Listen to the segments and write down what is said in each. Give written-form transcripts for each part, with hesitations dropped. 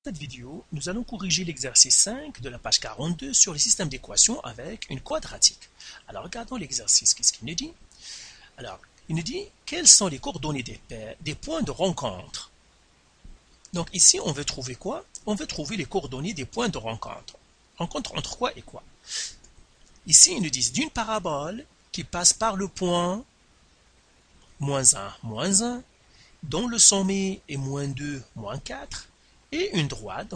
cette vidéo, nous allons corriger l'exercice 5 de la page 42 sur les systèmes d'équations avec une quadratique. Alors, regardons l'exercice. Qu'est-ce qu'il nous dit? Alors, il nous dit quelles sont les coordonnées des points de rencontre. Donc, ici, on veut trouver quoi? On veut trouver les coordonnées des points de rencontre. Rencontre entre quoi et quoi? Ici, ils nous disent d'une parabole qui passe par le point moins 1, moins 1, dont le sommet est moins 2, moins 4, et une droite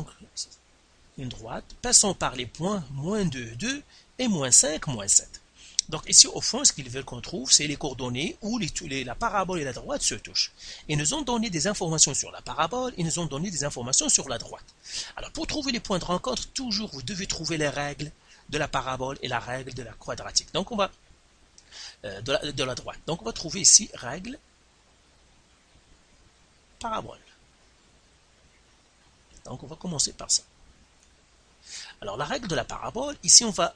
passant par les points moins 2, 2 et moins 5, moins 7. Donc ici, au fond, ce qu'ils veulent qu'on trouve, c'est les coordonnées où la parabole et la droite se touchent. Ils nous ont donné des informations sur la parabole, ils nous ont donné des informations sur la droite. Alors, pour trouver les points de rencontre, toujours, vous devez trouver les règles de la parabole et la règle de la quadratique. Donc, on va de la droite. Donc, on va trouver ici règle parabole. Donc, on va commencer par ça. Alors, la règle de la parabole, ici, on va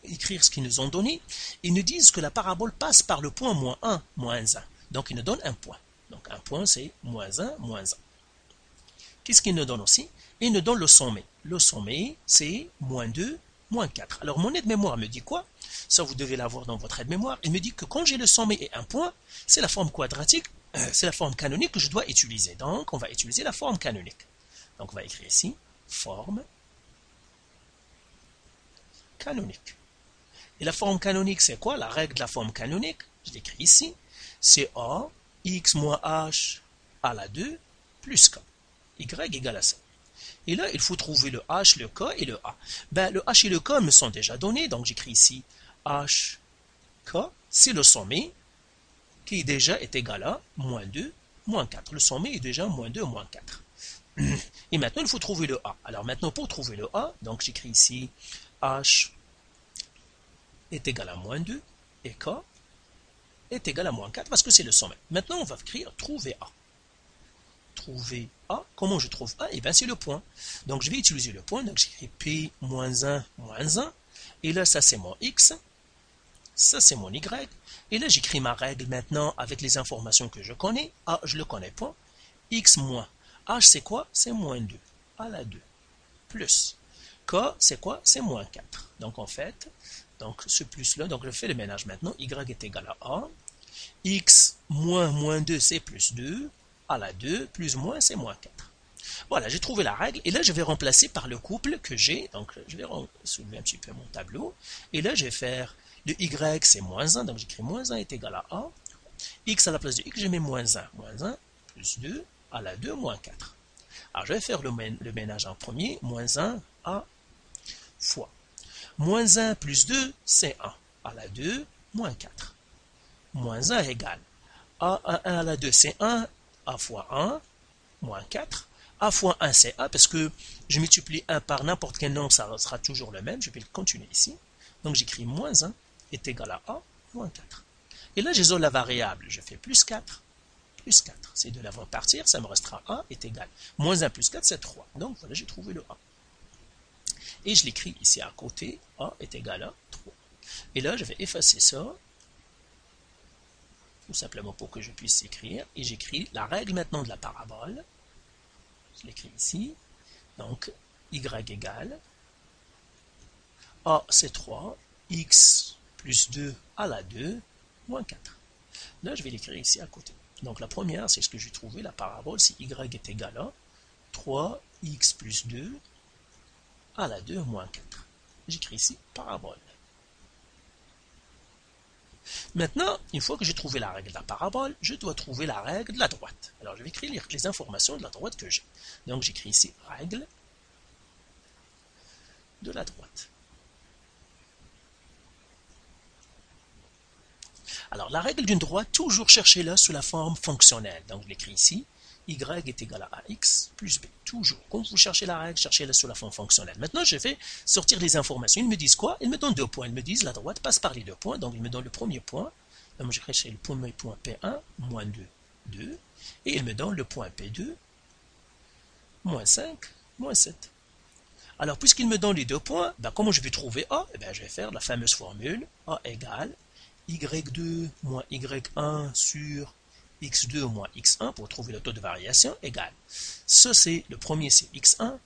écrire ce qu'ils nous ont donné. Ils nous disent que la parabole passe par le point moins 1, moins 1. Donc, ils nous donnent un point. Donc, un point, c'est moins 1, moins 1. Qu'est-ce qu'ils nous donnent aussi? Ils nous donnent le sommet. Le sommet, c'est moins 2, moins 4. Alors, mon aide-mémoire me dit quoi? Ça, vous devez l'avoir dans votre aide-mémoire. Il me dit que quand j'ai le sommet et un point, c'est la forme quadratique, c'est la forme canonique que je dois utiliser. Donc, on va utiliser la forme canonique. Donc, on va écrire ici, forme canonique. Et la forme canonique, c'est quoi? La règle de la forme canonique, je l'écris ici, c'est A, x moins h à la 2 plus k. Y égale à ça. Et là, il faut trouver le h, le k et le a. Ben, le h et le k me sont déjà donnés, donc j'écris ici h, k, c'est le sommet qui déjà est égal à moins 2, moins 4. Le sommet est déjà moins 2, moins 4. Et maintenant, il faut trouver le a. Alors maintenant, pour trouver le a, donc j'écris ici h est égal à moins 2 et k est égal à moins 4 parce que c'est le sommet. Maintenant, on va écrire trouver a. Trouver a, comment je trouve a? Eh bien, c'est le point. Donc, je vais utiliser le point. Donc, j'écris p moins 1, moins 1. Et là, ça, c'est mon x. Ça, c'est mon y. Et là, j'écris ma règle maintenant avec les informations que je connais. A, je ne le connais pas. X moins. H, c'est quoi? C'est moins 2 à la 2. Plus. K, c'est quoi? C'est moins 4. Donc, en fait, donc ce plus-là, donc je fais le ménage maintenant. Y est égal à A. X moins moins 2, c'est plus 2. À la 2, plus moins, c'est moins 4. Voilà, j'ai trouvé la règle. Et là, je vais remplacer par le couple que j'ai. Donc, je vais soulever un petit peu mon tableau. Et là, je vais faire le Y, c'est moins 1. Donc, j'écris moins 1 est égal à A. X à la place de X, je mets moins 1. Moins 1 plus 2 à la 2, moins 4. Alors, je vais faire le ménage en premier. Moins 1 A fois. Moins 1 plus 2, c'est 1. À la 2, moins 4. Moins 1 égale. A à 1 à la 2, c'est 1. A fois 1, moins 4. A fois 1, c'est A, parce que je multiplie 1 par n'importe quel nombre, ça sera toujours le même. Je vais le continuer ici. Donc, j'écris moins 1 est égal à A, moins 4. Et là, j'isole la variable. Je fais plus 4. Plus 4. Ces deux-là vont partir. Ça me restera A est égal. Moins 1 plus 4, c'est 3. Donc, voilà, j'ai trouvé le A. Et je l'écris ici à côté. A est égal à 3. Et là, je vais effacer ça. Tout simplement pour que je puisse écrire. Et j'écris la règle maintenant de la parabole. Je l'écris ici. Donc, y égale. A, c'est 3. X plus 2 à la 2, moins 4. Là, je vais l'écrire ici à côté. Donc, la première, c'est ce que j'ai trouvé. La parabole, c'est y est égal à 3x plus 2 à la 2, moins 4. J'écris ici parabole. Maintenant, une fois que j'ai trouvé la règle de la parabole, je dois trouver la règle de la droite. Alors, je vais écrire les informations de la droite que j'ai. Donc, j'écris ici règle de la droite. Alors, la règle d'une droite, toujours cherchez-la sous la forme fonctionnelle. Donc, je l'écris ici. Y est égal à ax plus b. Toujours. Quand vous cherchez la règle, cherchez-la sous la forme fonctionnelle. Maintenant, je vais sortir les informations. Ils me disent quoi? Ils me donnent 2 points. Ils me disent la droite passe par les 2 points. Donc, ils me donnent le premier point. Donc, je crée le premier point P1, moins 2, 2. Et ils me donnent le point P2, moins 5, moins 7. Alors, puisqu'ils me donnent les 2 points, ben, comment je vais trouver A? Eh bien, je vais faire la fameuse formule A égale y2 moins y1 sur x2 moins x1 pour trouver le taux de variation égale. Ça, c'est le premier, c'est x1,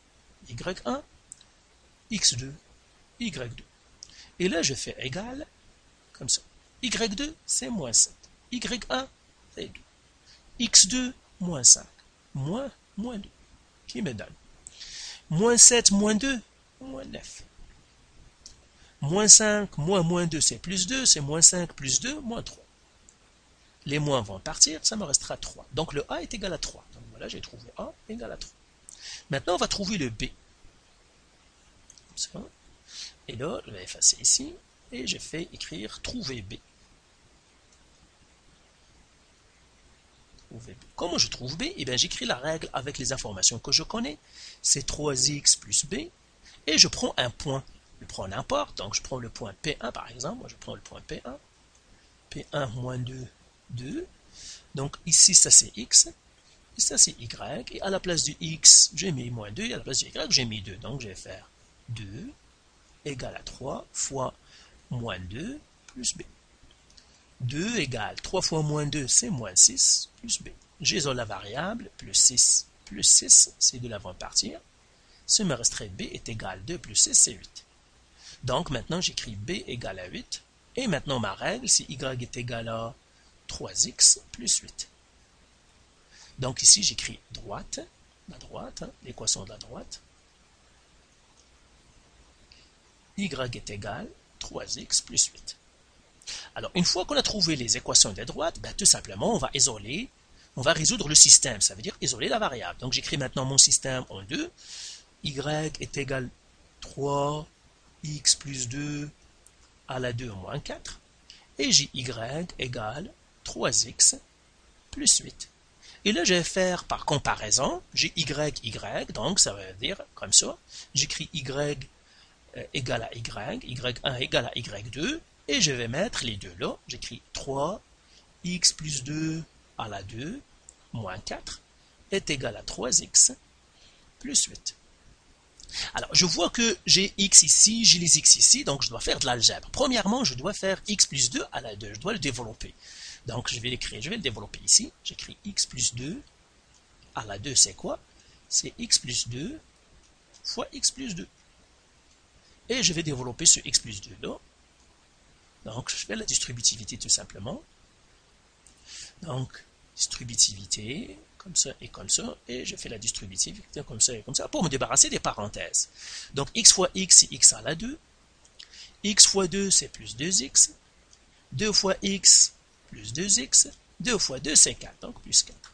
y1, x2, y2. Et là, je fais égal, comme ça. y2, c'est moins 7. y1, c'est 2. x2, moins 5. Moins 2. Qui me donne moins 7, moins 2, moins 9. Moins 5, moins 2, c'est plus 2. C'est moins 5, plus 2, moins 3. Les moins vont partir, ça me restera 3. Donc le A est égal à 3. Donc voilà, j'ai trouvé A égal à 3. Maintenant, on va trouver le B. Comme ça. Et là, je vais effacer ici. Et je fais écrire trouver B. Comment je trouve B? Eh bien, j'écris la règle avec les informations que je connais. C'est 3x plus B. Et je prends un point. Je prends n'importe. Donc, je prends le point P1 par exemple. Moi, je prends le point P1. P1 moins 2, 2. Donc, ici, ça c'est x. Et ça c'est y. Et à la place du x, j'ai mis moins 2. Et à la place du y, j'ai mis 2. Donc, je vais faire 2 égale à 3 fois moins 2 plus B. 2 égale 3 fois moins 2, c'est moins 6, plus B. J'isole la variable, plus 6, c'est de l'avant partir. Ce me resterait B est égal à 2 plus 6, c'est 8. Donc maintenant, j'écris B égale à 8. Et maintenant, ma règle, c'est Y est égal à 3x plus 8. Donc ici, j'écris droite, la droite, l'équation de la droite. Y est égal à 3x plus 8. Alors, une fois qu'on a trouvé les équations des droites, ben, tout simplement, on va isoler, on va résoudre le système, ça veut dire isoler la variable. Donc, j'écris maintenant mon système en 2. Y est égal à 3x plus 2 à la 2 moins 4. Et j'ai Y égale 3x plus 8. Et là, je vais faire par comparaison, j'ai Y, donc ça veut dire comme ça. J'écris Y égale à Y1 égale à Y2. Et je vais mettre les deux là. J'écris 3x plus 2 à la 2 moins 4 est égal à 3x plus 8. Alors, je vois que j'ai x ici, j'ai les x ici, donc je dois faire de l'algèbre. Premièrement, je dois faire x plus 2 à la 2. Je dois le développer. Donc, je vais l'écrire, je vais le développer ici. J'écris x plus 2 à la 2, c'est quoi? C'est x plus 2 fois x plus 2. Et je vais développer ce x plus 2 là. Donc, je fais la distributivité tout simplement. Donc, distributivité, comme ça, et je fais la distributivité comme ça et comme ça, pour me débarrasser des parenthèses. Donc, x fois x, c'est x à la 2. X fois 2, c'est plus 2x. 2 fois x, plus 2x. 2 fois 2, c'est 4, donc plus 4.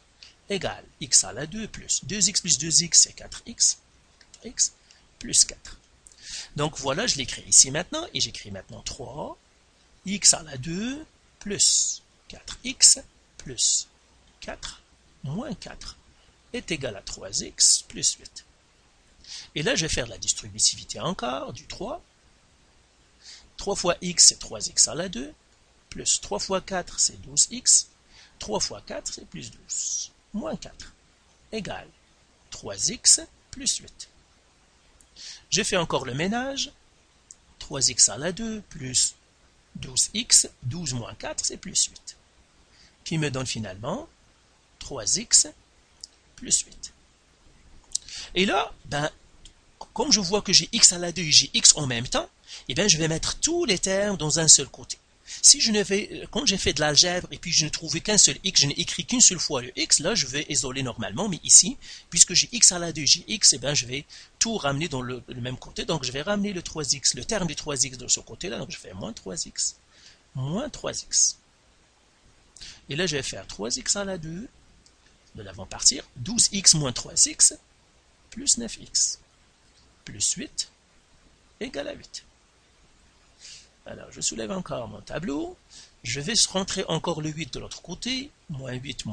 Égale x à la 2 plus 2x plus 2x, c'est 4x. 4x plus 4. Donc, voilà, je l'écris ici maintenant, et j'écris maintenant 3. X à la 2 plus 4x plus 4 moins 4 est égal à 3x plus 8. Et là, je vais faire la distributivité encore du 3. 3 fois x, c'est 3x à la 2, plus 3 fois 4, c'est 12x. 3 fois 4, c'est plus 12, moins 4, égale 3x plus 8. Je fais encore le ménage. 3x à la 2 plus 12x, 12 moins 4, c'est plus 8. Qui me donne finalement 3x plus 8. Et là, ben, comme je vois que j'ai x à la 2 et j'ai x en même temps, eh bien, je vais mettre tous les termes dans un seul côté. Si je ne fais, quand j'ai fait de l'algèbre et puis je ne trouvais qu'un seul x, je n'ai écrit qu'une seule fois le x, là je vais isoler normalement, mais ici, puisque j'ai x à la 2 et j'ai x, eh bien, je vais tout ramener dans le même côté, donc je vais ramener le 3x, le terme du 3x de ce côté-là, donc je fais moins 3x, moins 3x. Et là je vais faire 3x à la 2, de l'avant partir, 12x moins 3x, plus 9x, plus 8, égale à 8. Alors, je soulève encore mon tableau. Je vais rentrer encore le 8 de l'autre côté. Moins 8,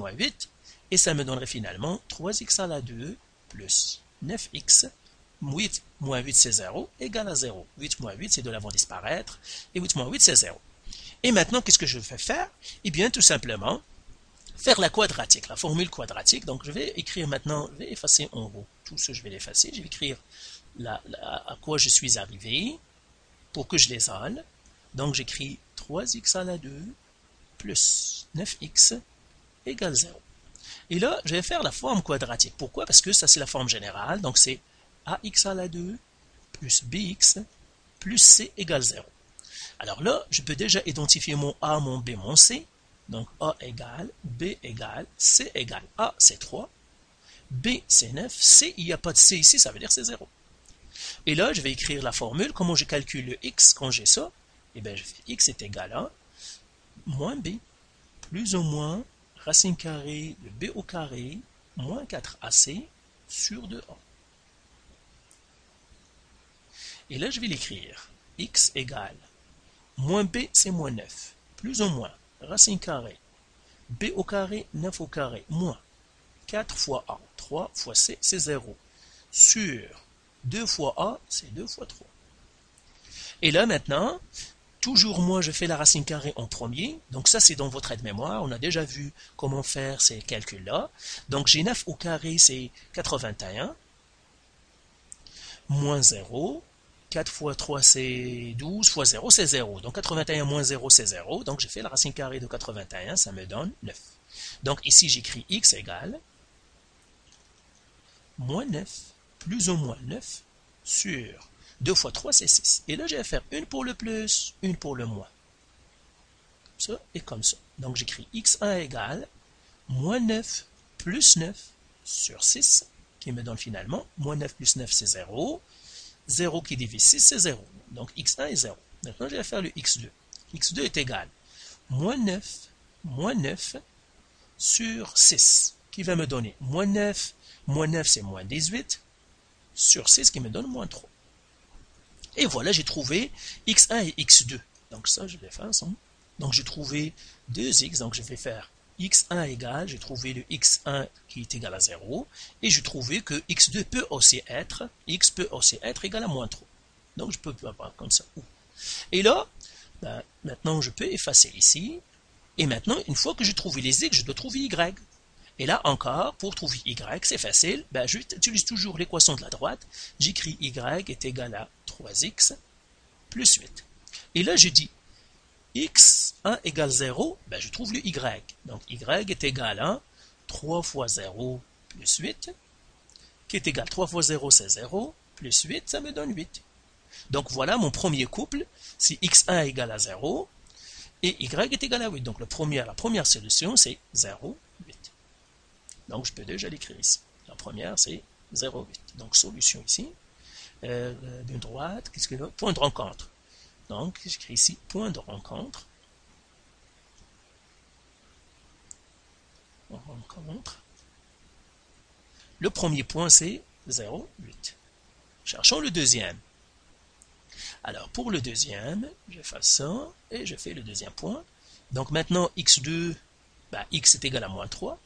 et ça me donnerait finalement 3x à la 2 plus 9x. 8 moins 8, c'est 0, égale à 0. 8 moins 8, c'est de l'avant disparaître. Et 8 moins 8, c'est 0. Et maintenant, qu'est-ce que je vais faire? Eh bien, tout simplement, faire la quadratique, la formule quadratique. Donc, je vais écrire maintenant, je vais effacer en haut. Tout ce, je vais l'effacer. Je vais écrire à quoi je suis arrivé pour que je les isole. Donc, j'écris 3x à la 2 plus 9x égale 0. Et là, je vais faire la forme quadratique. Pourquoi? Parce que ça, c'est la forme générale. Donc, c'est ax à la 2 plus bx plus c égale 0. Alors là, je peux déjà identifier mon A, mon B, mon C. Donc A égale, B égale, C égale. A, c'est 3. B, c'est 9. C, il n'y a pas de C ici, ça veut dire c'est 0. Et là, je vais écrire la formule. Comment je calcule le x quand j'ai ça? Eh bien, je fais x est égal à moins b, plus ou moins racine carrée de b au carré, moins 4ac sur 2a. Et là, je vais l'écrire. X égale moins b, c'est moins 9, plus ou moins racine carrée b au carré, 9 au carré, moins 4 fois a, 3 fois c, c'est 0, sur 2 fois a, c'est 2 fois 3. Et là, maintenant, toujours moi, je fais la racine carrée en premier. Donc ça, c'est dans votre aide-mémoire. On a déjà vu comment faire ces calculs-là. Donc j'ai 9 au carré, c'est 81. Moins 0. 4 fois 3, c'est 12. Fois 0, c'est 0. Donc 81 moins 0, c'est 0. Donc j'ai fait la racine carrée de 81. Ça me donne 9. Donc ici, j'écris x égale moins 9, plus ou moins 9, sur 2 fois 3, c'est 6. Et là, je vais faire une pour le plus, une pour le moins. Comme ça et comme ça. Donc, j'écris x1 égale moins 9 plus 9 sur 6, qui me donne finalement moins 9 plus 9, c'est 0. 0 qui divise 6, c'est 0. Donc, x1 est 0. Maintenant, je vais faire le x2. x2 est égal moins 9 sur 6, qui va me donner moins 9. Moins 9, c'est moins 18, sur 6, qui me donne moins 3. Et voilà, j'ai trouvé x1 et x2. Donc ça, je vais faire ensemble. Donc j'ai trouvé 2x, donc je vais faire x1 égale, j'ai trouvé le x1 qui est égal à 0, et j'ai trouvé que x2 peut aussi être, x peut aussi être égal à moins 3. Donc je peux avoir comme ça. Et là, maintenant je peux effacer ici, et maintenant, une fois que j'ai trouvé les x, je dois trouver y. Et là encore, pour trouver y, c'est facile, j'utilise toujours l'équation de la droite, j'écris y est égal à 3x plus 8. Et là, je dis x1 égale 0, je trouve le y. Donc y est égal à 3 fois 0 plus 8, qui est égal à 3 fois 0, c'est 0, plus 8, ça me donne 8. Donc voilà mon premier couple, si x1 égale à 0, et y est égal à 8. Donc la première solution, c'est 0, 8. Donc, je peux déjà l'écrire ici. La première, c'est 0,8. Donc, solution ici. D'une droite, qu'est-ce que point de rencontre. Donc, j'écris ici point de rencontre. Le premier point, c'est 0,8. Cherchons le deuxième. Alors, pour le deuxième, je fais ça, et je fais le deuxième point. Donc, maintenant, x2, x est égal à moins 3.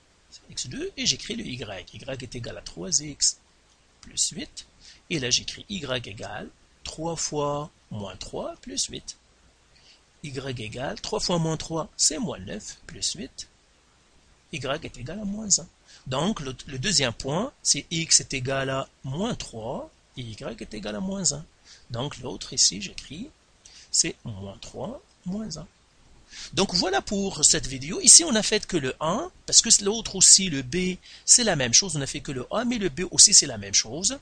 x2 et j'écris le y. Y est égal à 3x plus 8. Et là, j'écris y égale 3 fois moins 3 plus 8. Y égale 3 fois moins 3, c'est moins 9 plus 8. Y est égal à moins 1. Donc, le deuxième point, c'est x est égal à moins 3 et y est égal à moins 1. Donc, l'autre ici, j'écris, c'est moins 3, moins 1. Donc voilà pour cette vidéo. Ici, on n'a fait que le 1, parce que l'autre aussi, le B, c'est la même chose. On n'a fait que le A, mais le B aussi, c'est la même chose.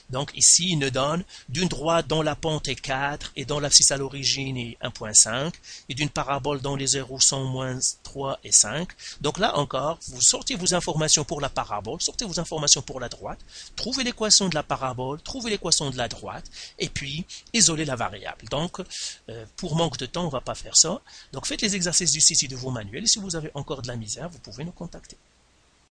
Donc ici, il nous donne d'une droite dont la pente est 4 et dont l'abscisse à l'origine est 1,5 et d'une parabole dont les zéros sont moins 3 et 5. Donc là encore, vous sortez vos informations pour la parabole, sortez vos informations pour la droite, trouvez l'équation de la parabole, trouvez l'équation de la droite et puis isolez la variable. Donc, pour manque de temps, on ne va pas faire ça. Donc faites les exercices du site de vos manuels et si vous avez encore de la misère, vous pouvez nous contacter.